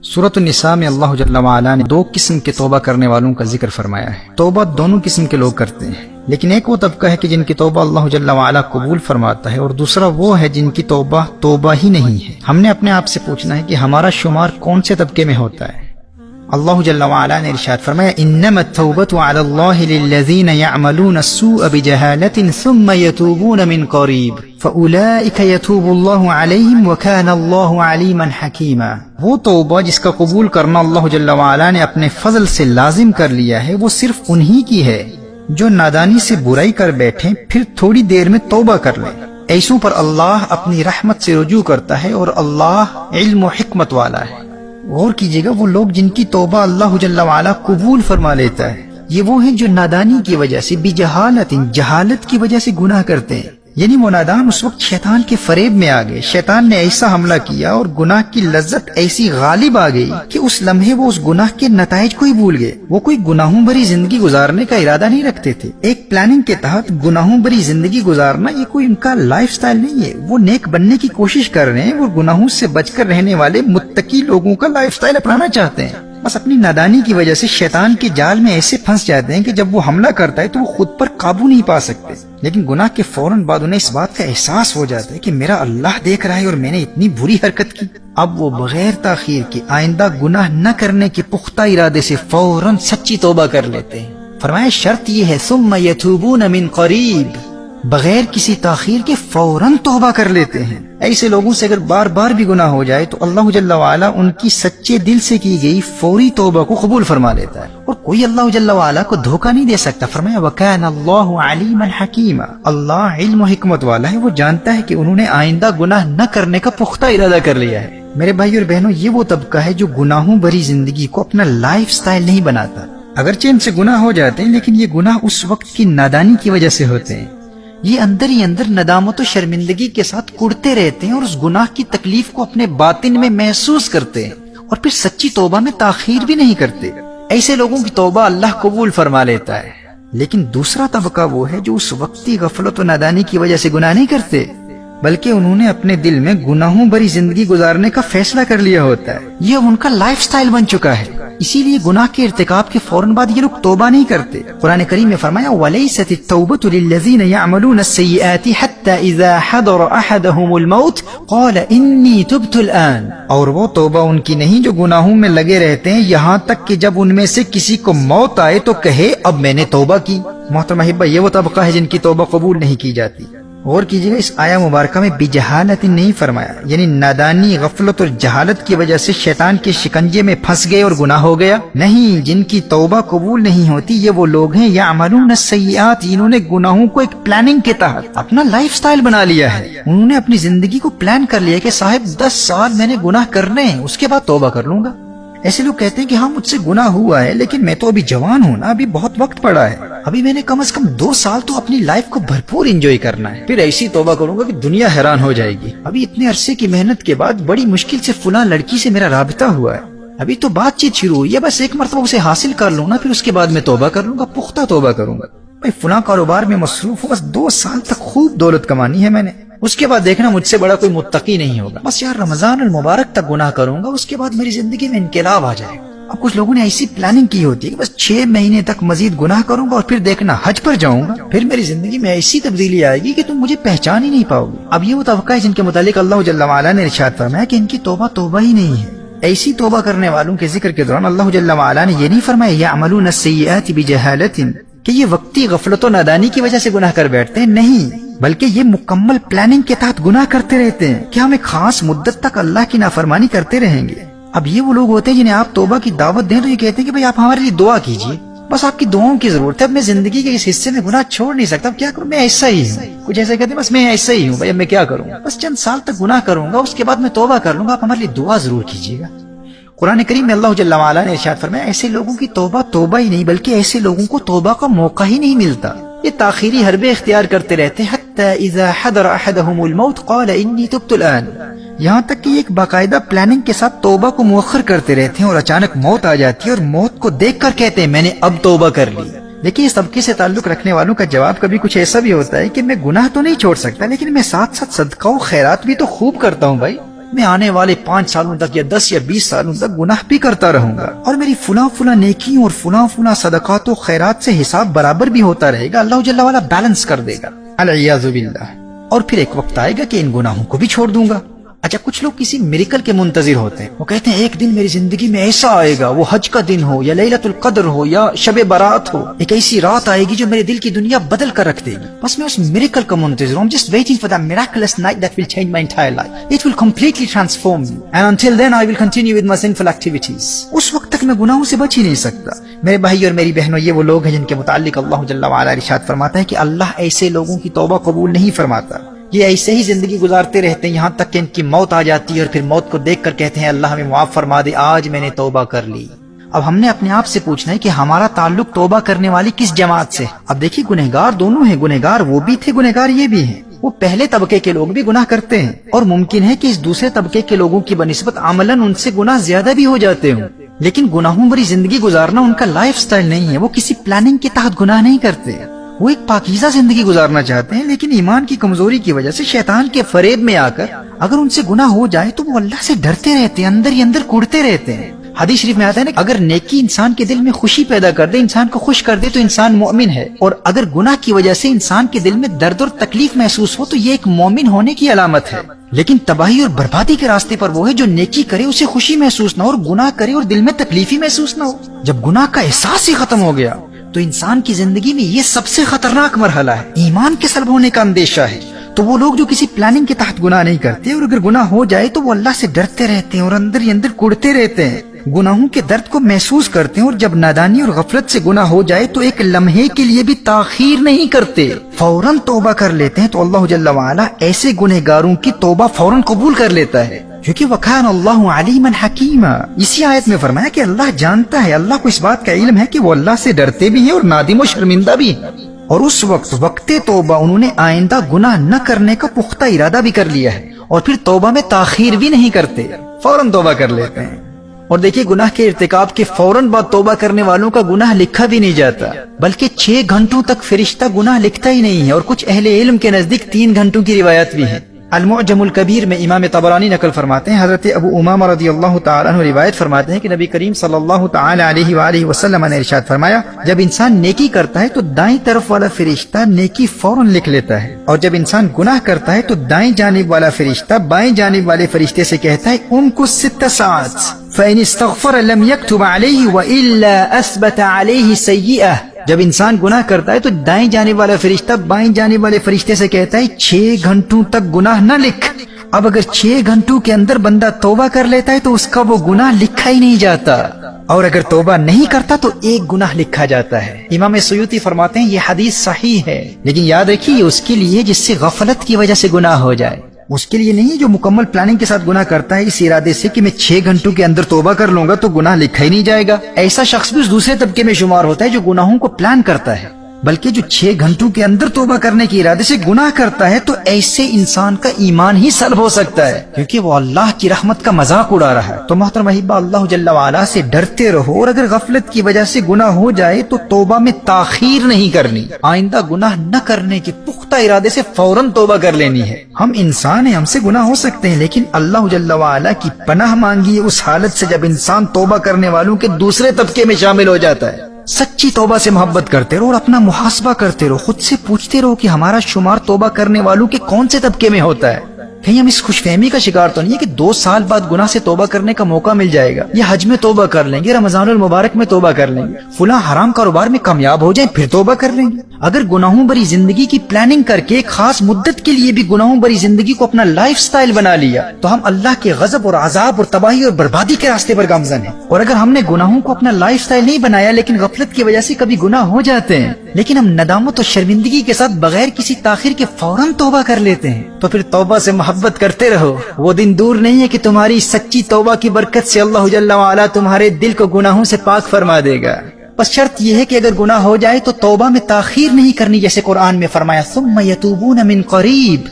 سورۃ النساء میں اللہ جل وعلا نے دو قسم کے توبہ کرنے والوں کا ذکر فرمایا ہے۔ توبہ دونوں قسم کے لوگ کرتے ہیں، لیکن ایک وہ طبقہ ہے کہ جن کی توبہ اللہ جل وعلا قبول فرماتا ہے، اور دوسرا وہ ہے جن کی توبہ ہی نہیں ہے۔ ہم نے اپنے آپ سے پوچھنا ہے کہ ہمارا شمار کون سے طبقے میں ہوتا ہے؟ اللہ جل وعلا نے ارشاد فرمایا انما التوبۃ علی اللہ للذین یعملون السوء بجہالۃ ثم یتوبون من قریب فاولئک یتوب اللہ علیہم وکان اللہ علیما حکیما۔ وہ توبہ جس کا قبول کرنا اللہ جل وعلا نے اپنے فضل سے لازم کر لیا ہے، وہ صرف انہی کی ہے جو نادانی سے برائی کر بیٹھیں پھر تھوڑی دیر میں توبہ کر لیں۔ ایسوں پر اللہ اپنی رحمت سے رجوع کرتا ہے، اور اللہ علم و حکمت والا ہے۔ غور کیجئے گا، وہ لوگ جن کی توبہ اللہ جل وعلا قبول فرما لیتا ہے، یہ وہ ہیں جو نادانی کی وجہ سے جہالت کی وجہ سے گناہ کرتے ہیں۔ یعنی وہ نادان اس وقت شیطان کے فریب میں آ گئے، شیطان نے ایسا حملہ کیا اور گناہ کی لذت ایسی غالب آ گئی کہ اس لمحے وہ اس گناہ کے نتائج کو ہی بھول گئے۔ وہ کوئی گناہوں بھری زندگی گزارنے کا ارادہ نہیں رکھتے تھے۔ ایک پلاننگ کے تحت گناہوں بھری زندگی گزارنا یہ کوئی ان کا لائف سٹائل نہیں ہے۔ وہ نیک بننے کی کوشش کر رہے ہیں، وہ گناہوں سے بچ کر رہنے والے متقی لوگوں کا لائف سٹائل اپنانا چاہتے ہیں۔ بس اپنی نادانی کی وجہ سے شیطان کے جال میں ایسے پھنس جاتے ہیں کہ جب وہ حملہ کرتا ہے تو وہ خود پر قابو نہیں پا سکتے، لیکن گناہ کے فوراً بعد انہیں اس بات کا احساس ہو جاتا ہے کہ میرا اللہ دیکھ رہا ہے اور میں نے اتنی بری حرکت کی۔ اب وہ بغیر تاخیر کے آئندہ گناہ نہ کرنے کے پختہ ارادے سے فوراً سچی توبہ کر لیتے ہیں۔ فرمایا شرط یہ ہے ثم یتوبون من قریب، بغیر کسی تاخیر کے فوراً توبہ کر لیتے ہیں۔ ایسے لوگوں سے اگر بار بار بھی گناہ ہو جائے تو اللہ جل وعلا ان کی سچے دل سے کی گئی فوری توبہ کو قبول فرما لیتا ہے، اور کوئی اللہ جل وعلا کو دھوکہ نہیں دے سکتا۔ فرمایا وَكَانَ اللَّهُ عَلِيمًا حَكِيمًا، اللہ علم و حکمت والا ہے، وہ جانتا ہے کہ انہوں نے آئندہ گناہ نہ کرنے کا پختہ ارادہ کر لیا ہے۔ میرے بھائی اور بہنوں، یہ وہ طبقہ ہے جو گناہوں بھری زندگی کو اپنا لائف سٹائل نہیں بناتا۔ اگرچہ ان سے گناہ ہو جاتے ہیں، لیکن یہ گناہ اس وقت کی نادانی کی وجہ سے ہوتے ہیں۔ یہ اندر ہی اندر ندامت و شرمندگی کے ساتھ کڑتے رہتے ہیں، اور اس گناہ کی تکلیف کو اپنے باطن میں محسوس کرتے ہیں، اور پھر سچی توبہ میں تاخیر بھی نہیں کرتے۔ ایسے لوگوں کی توبہ اللہ قبول فرما لیتا ہے۔ لیکن دوسرا طبقہ وہ ہے جو اس وقتی غفلت و نادانی کی وجہ سے گناہ نہیں کرتے، بلکہ انہوں نے اپنے دل میں گناہوں بھری زندگی گزارنے کا فیصلہ کر لیا ہوتا ہے۔ یہ ان کا لائف سٹائل بن چکا ہے، اسی لیے گناہ کے ارتکاب کے فوراً بعد یہ لوگ توبہ نہیں کرتے۔ قرآن کریم میں فرمایا وَلَيْسَتِ التَّوْبَةُ لِلَّذِينَ يَعْمَلُونَ السَّيِّئَاتِ حَتَّى إِذَا حَضَرَ أَحَدَهُمُ الْمَوْتُ قَالَ إِنِّي تُبْتُ الْآنَ، اور وہ توبہ ان کی نہیں جو گناہوں میں لگے رہتے ہیں یہاں تک کہ جب ان میں سے کسی کو موت آئے تو کہے اب میں نے توبہ کی۔ محترم احبہ، یہ وہ طبقہ ہے جن کی توبہ قبول نہیں کی جاتی۔ غور کیجیے گا، اس آیہ مبارکہ میں بجہالت نہیں فرمایا، یعنی نادانی، غفلت اور جہالت کی وجہ سے شیطان کے شکنجے میں پھنس گئے اور گناہ ہو گیا۔ نہیں، جن کی توبہ قبول نہیں ہوتی یہ وہ لوگ ہیں یعملون السیئات، انہوں نے گناہوں کو ایک پلاننگ کے تحت اپنا لائف سٹائل بنا لیا ہے۔ انہوں نے اپنی زندگی کو پلان کر لیا کہ صاحب 10 سال میں نے گناہ کرنے ہیں، اس کے بعد توبہ کر لوں گا۔ ایسے لوگ کہتے ہیں کہ ہاں مجھ سے گناہ ہوا ہے، لیکن میں تو ابھی جوان ہوں نا، ابھی بہت وقت پڑا ہے، ابھی میں نے کم از کم 2 سال تو اپنی لائف کو بھرپور انجوائے کرنا ہے، پھر ایسی توبہ کروں گا کہ دنیا حیران ہو جائے گی۔ ابھی اتنے عرصے کی محنت کے بعد بڑی مشکل سے فلاں لڑکی سے میرا رابطہ ہوا ہے، ابھی تو بات چیت شروع ہوئی ہے، بس ایک مرتبہ اسے حاصل کر لوں نا، پھر اس کے بعد میں توبہ کر لوں گا، پختہ توبہ کروں گا۔ بھائی فلاں کاروبار میں مصروف ہوں، بس 2 سال تک خوب دولت کمانی ہے میں نے، اس کے بعد دیکھنا مجھ سے بڑا کوئی متقی نہیں ہوگا، بس یار رمضان المبارک تک گناہ کروں گا، اس کے بعد میری زندگی میں انقلاب آ جائے گا۔ اب کچھ لوگوں نے ایسی پلاننگ کی ہوتی ہے کہ بس 6 مہینے تک مزید گناہ کروں گا اور پھر دیکھنا حج پر جاؤں گا، پھر میری زندگی میں ایسی تبدیلی آئے گی کہ تم مجھے پہچان ہی نہیں پاؤ گے۔ اب یہ وہ طبقہ ہے جن کے متعلق اللہ جل وعلا نے ارشاد فرمایا کہ ان کی توبہ ہی نہیں ہے۔ ایسی توبہ کرنے والوں کے ذکر کے دوران اللہ جل وعلا نے یہ نہیں فرمایا یعملون السیئات بجہالۃ کہ یہ وقتی غفلت و نادانی کی وجہ سے گناہ کر بیٹھتے ہیں، نہیں، بلکہ یہ مکمل پلاننگ کے تحت گناہ کرتے رہتے ہیں کہ ہم ایک خاص مدت تک اللہ کی نافرمانی کرتے رہیں گے۔ اب یہ وہ لوگ ہوتے ہیں جنہیں آپ توبہ کی دعوت دیں تو یہ کہتے ہیں کہ بھئی آپ ہمارے لیے دعا کیجئے، بس آپ کی دعاؤں کی ضرورت ہے، اب میں زندگی کے اس حصے میں گناہ چھوڑ نہیں سکتا، اب کیا کروں، میں ایسا ہی ہوں۔ کچھ ایسے کہتے ہیں بس میں ایسا ہی ہوں، بھئی اب میں کیا کروں، بس چند سال تک گناہ کروں گا، اس کے بعد میں توبہ کر لوں گا، آپ ہمارے لیے دعا ضرور کیجئے گا۔ قرآن کریم میں اللہ جل وعلا نے ارشاد فرمایا ایسے لوگوں کی توبہ ہی نہیں، بلکہ ایسے لوگوں کو توبہ کا موقع ہی نہیں ملتا، یہ تاخیری حربے اختیار کرتے رہتے ہیں، حتی اذا حضر احدهم الموت قال انی تبت الان، یہاں تک کہ ایک باقاعدہ پلاننگ کے ساتھ توبہ کو مؤخر کرتے رہتے ہیں، اور اچانک موت آ جاتی ہے اور موت کو دیکھ کر کہتے ہیں میں نے اب توبہ کر لی۔ دیکھیے اس طبقے سے تعلق رکھنے والوں کا جواب کبھی کچھ ایسا بھی ہوتا ہے کہ میں گناہ تو نہیں چھوڑ سکتا، لیکن میں ساتھ ساتھ صدقہ و خیرات بھی تو خوب کرتا ہوں بھائی، میں آنے والے 5 سالوں تک یا 10 یا 20 سالوں تک گناہ بھی کرتا رہوں گا اور میری فلاں نیکیوں اور فلاں صدقات و خیرات سے حساب برابر بھی ہوتا رہے گا، اللہ جل وعلا بیلنس کر دے گا، العیاذ باللہ۔ اور پھر ایک وقت آئے گا کہ ان گناہوں کو بھی چھوڑ دوں گا۔ اچھا، کچھ لوگ کسی میریکل کے منتظر ہوتے ہیں، وہ کہتے ہیں ایک دن میری زندگی میں ایسا آئے گا، وہ حج کا دن ہو یا لیلۃ القدر ہو یا شب برات ہو، ایک ایسی رات آئے گی جو میرے دل کی دنیا بدل کر رکھ دے گی، بس میں اس میریکل کا منتظر ہوں۔ I'm just waiting for that miraculous night that will change my entire life. It will completely transform me. And until then I will continue with my sinful activities. اس وقت تک میں گناہوں سے بچ ہی نہیں سکتا۔ میرے بھائی اور میری بہنوں، یہ وہ لوگ ہیں جن کے متعلق اللہ جل وعلا ارشاد فرماتا ہے کہ اللہ ایسے لوگوں کی توبہ قبول نہیں فرماتا، یہ ایسے ہی زندگی گزارتے رہتے ہیں یہاں تک کہ ان کی موت آ جاتی ہے اور پھر موت کو دیکھ کر کہتے ہیں اللہ ہمیں معاف فرما دے، آج میں نے توبہ کر لی۔ اب ہم نے اپنے آپ سے پوچھنا ہے کہ ہمارا تعلق توبہ کرنے والی کس جماعت سے؟ اب دیکھیے، گنہگار دونوں ہیں، گنہگار وہ بھی تھے، گنہگار یہ بھی ہیں۔ وہ پہلے طبقے کے لوگ بھی گناہ کرتے ہیں اور ممکن ہے کہ اس دوسرے طبقے کے لوگوں کی بنسبت عملاً ان سے گناہ زیادہ بھی ہو جاتے ہوں، لیکن گناہوں بھری زندگی گزارنا ان کا لائف سٹائل نہیں ہے، وہ کسی پلاننگ کے تحت گناہ نہیں کرتے، وہ ایک پاکیزہ زندگی گزارنا چاہتے ہیں، لیکن ایمان کی کمزوری کی وجہ سے شیطان کے فریب میں آ کر اگر ان سے گناہ ہو جائے تو وہ اللہ سے ڈرتے رہتے ہیں، اندر ہی اندر کوڑتے رہتے ہیں۔ حدیث شریف میں آتا ہے نا، اگر نیکی انسان کے دل میں خوشی پیدا کر دے، انسان کو خوش کر دے تو انسان مومن ہے، اور اگر گناہ کی وجہ سے انسان کے دل میں درد اور تکلیف محسوس ہو تو یہ ایک مومن ہونے کی علامت ہے۔ لیکن تباہی اور بربادی کے راستے پر وہ ہے جو نیکی کرے اسے خوشی محسوس نہ ہو، اور گناہ کرے اور دل میں تکلیف ہی محسوس نہ ہو۔ جب گناہ کا احساس ہی ختم ہو گیا تو انسان کی زندگی میں یہ سب سے خطرناک مرحلہ ہے، ایمان کے سلب ہونے کا اندیشہ ہے۔ تو وہ لوگ جو کسی پلاننگ کے تحت گناہ نہیں کرتے اور اگر گناہ ہو جائے تو وہ اللہ سے ڈرتے رہتے ہیں اور اندر ہی اندر کوڑتے رہتے ہیں، گناہوں کے درد کو محسوس کرتے ہیں، اور جب نادانی اور غفلت سے گناہ ہو جائے تو ایک لمحے کے لیے بھی تاخیر نہیں کرتے، فوراً توبہ کر لیتے ہیں۔ تو اللہ جل وعلا ایسے گنہگاروں کی توبہ فوراً قبول کر لیتا ہے، کیونکہ وَكَانَ اللَّهُ عَلِيمًا حَكِيمًا۔ اسی آیت میں فرمایا کہ اللہ جانتا ہے، اللہ کو اس بات کا علم ہے کہ وہ اللہ سے ڈرتے بھی ہیں اور نادم و شرمندہ بھی ہیں، اور اس وقت توبہ انہوں نے آئندہ گناہ نہ کرنے کا پختہ ارادہ بھی کر لیا ہے، اور پھر توبہ میں تاخیر بھی نہیں کرتے، فوراً توبہ کر لیتے ہیں۔ اور دیکھیے، گناہ کے ارتکاب کے فوراً بعد توبہ کرنے والوں کا گناہ لکھا بھی نہیں جاتا، بلکہ 6 گھنٹوں تک فرشتہ گناہ لکھتا ہی نہیں ہے، اور کچھ اہل علم کے نزدیک 3 گھنٹوں کی روایت بھی ہے۔ المعجم الکبیر میں امام طبرانی نقل فرماتے ہیں، حضرت ابو امامہ رضی اللہ تعالیٰ عنہ روایت فرماتے ہیں کہ نبی کریم صلی اللہ تعالیٰ علیہ وآلہ وسلم نے ارشاد فرمایا، جب انسان نیکی کرتا ہے تو دائیں طرف والا فرشتہ نیکی فوراً لکھ لیتا ہے، اور جب انسان گناہ کرتا ہے تو دائیں جانب والا فرشتہ بائیں جانب والے فرشتے سے کہتا ہے امکث 6 ساعات فإن استغفر لم يكتب عليه وإلا أثبت عليه سيئة۔ جب انسان گناہ کرتا ہے تو دائیں جانب والا فرشتہ بائیں جانب والے فرشتے سے کہتا ہے 6 گھنٹوں تک گناہ نہ لکھ۔ اب اگر 6 گھنٹوں کے اندر بندہ توبہ کر لیتا ہے تو اس کا وہ گناہ لکھا ہی نہیں جاتا، اور اگر توبہ نہیں کرتا تو 1 گناہ لکھا جاتا ہے۔ امام سیوطی فرماتے ہیں یہ حدیث صحیح ہے، لیکن یاد رکھیے یہ اس کے لیے جس سے غفلت کی وجہ سے گناہ ہو جائے، اس کے لیے نہیں جو مکمل پلاننگ کے ساتھ گناہ کرتا ہے اس ارادے سے کہ میں 6 گھنٹوں کے اندر توبہ کر لوں گا تو گناہ لکھا ہی نہیں جائے گا۔ ایسا شخص بھی اس دوسرے طبقے میں شمار ہوتا ہے جو گناہوں کو پلان کرتا ہے، بلکہ جو 6 گھنٹوں کے اندر توبہ کرنے کے ارادے سے گناہ کرتا ہے تو ایسے انسان کا ایمان ہی سلب ہو سکتا ہے، کیونکہ وہ اللہ کی رحمت کا مذاق اڑا رہا ہے۔ تو محترم احبہ، اللہ جل وعلا سے ڈرتے رہو، اور اگر غفلت کی وجہ سے گناہ ہو جائے تو توبہ میں تاخیر نہیں کرنی، آئندہ گناہ نہ کرنے کے پختہ ارادے سے فوراً توبہ کر لینی ہے۔ ہم انسان ہیں، ہم سے گناہ ہو سکتے ہیں، لیکن اللہ جل وعلا کی پناہ مانگی اس حالت سے جب انسان توبہ کرنے والوں کے دوسرے طبقے میں شامل ہو جاتا ہے۔ سچی توبہ سے محبت کرتے رہو اور اپنا محاسبہ کرتے رہو، خود سے پوچھتے رہو کہ ہمارا شمار توبہ کرنے والوں کے کون سے طبقے میں ہوتا ہے۔ کہیں ہم اس خوش فہمی کا شکار تو نہیں ہے کہ 2 سال بعد گناہ سے توبہ کرنے کا موقع مل جائے گا، یا حج میں توبہ کر لیں گے، رمضان المبارک میں توبہ کر لیں گے، فلاں حرام کاروبار میں کامیاب ہو جائیں پھر توبہ کر لیں گے۔ اگر گناہوں بری زندگی کی پلاننگ کر کے ایک خاص مدت کے لیے بھی گناہوں بری زندگی کو اپنا لائف سٹائل بنا لیا تو ہم اللہ کے غضب اور عذاب اور تباہی اور بربادی کے راستے پر گامزن ہیں۔ اور اگر ہم نے گناہوں کو اپنا لائف سٹائل نہیں بنایا لیکن غفلت کی وجہ سے کبھی گناہ ہو جاتے ہیں، لیکن ہم ندامت اور شرمندگی کے ساتھ بغیر کسی تاخیر کے فوراً توبہ کر لیتے ہیں، تو پھر توبہ سے محبت کرتے رہو۔ وہ دن دور نہیں ہے کہ تمہاری سچی توبہ کی برکت سے اللہ جل وعلا تمہارے دل کو گناہوں سے پاک فرما دے گا۔ بس شرط یہ ہے کہ اگر گناہ ہو جائے تو توبہ میں تاخیر نہیں کرنی، جیسے قرآن میں فرمایا ثم یتوبون من قریب،